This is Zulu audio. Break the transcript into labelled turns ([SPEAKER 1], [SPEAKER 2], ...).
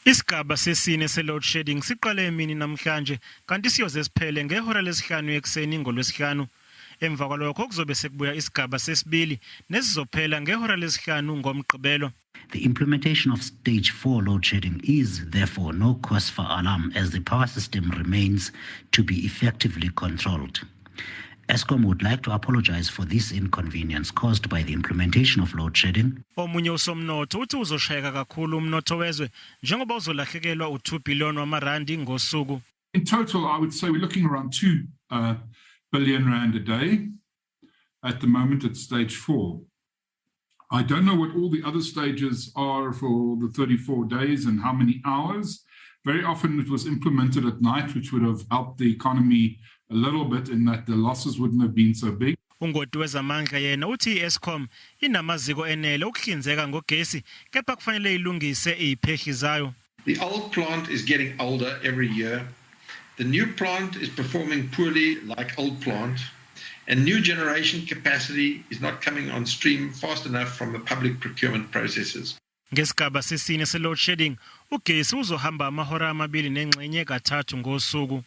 [SPEAKER 1] Isigaba sesine se-load shedding siqale emini namhlanje kanti siyoze siphele ngehora lesihlanu ekuseni ngolwesihlanu. Emva kwalokho kuzobe sekubuya isigaba sesibili nesizophela ngehora lesihlanu ngomgqibelo.
[SPEAKER 2] The implementation of stage 4 load shedding is therefore no cause for alarm as the power system remains to be effectively controlled. Eskom would like to apologize for this inconvenience caused by the implementation of load shedding.
[SPEAKER 1] Omunye usomnotho uthi uzoshayeka kakhulu umnotho wezwe njengoba uzolahlekelwa u2 billion wamarandi ngosuku.
[SPEAKER 3] In total, I would say we're looking around 2 billion rand a day at the moment at stage 4. I don't know what all the other stages are for the 34 days and how many hours. Very often it was implemented at night, which would have helped the economy a little bit in that the losses wouldn't have been so big.
[SPEAKER 1] Ungoti wezamandla yena uthi Eskom inamaziko enele ukuhlinzeka ngogesi kepha kufanele ilungise iziphehli zayo.
[SPEAKER 4] The old plant is getting older every year. The new plant is performing poorly like old plant. And new generation capacity is not coming on stream fast enough from the public procurement processes.
[SPEAKER 1] Ngesigaba sesine se-load shedding ugesi uzohamba amahora amabili nengxenye kathathu ngosuku.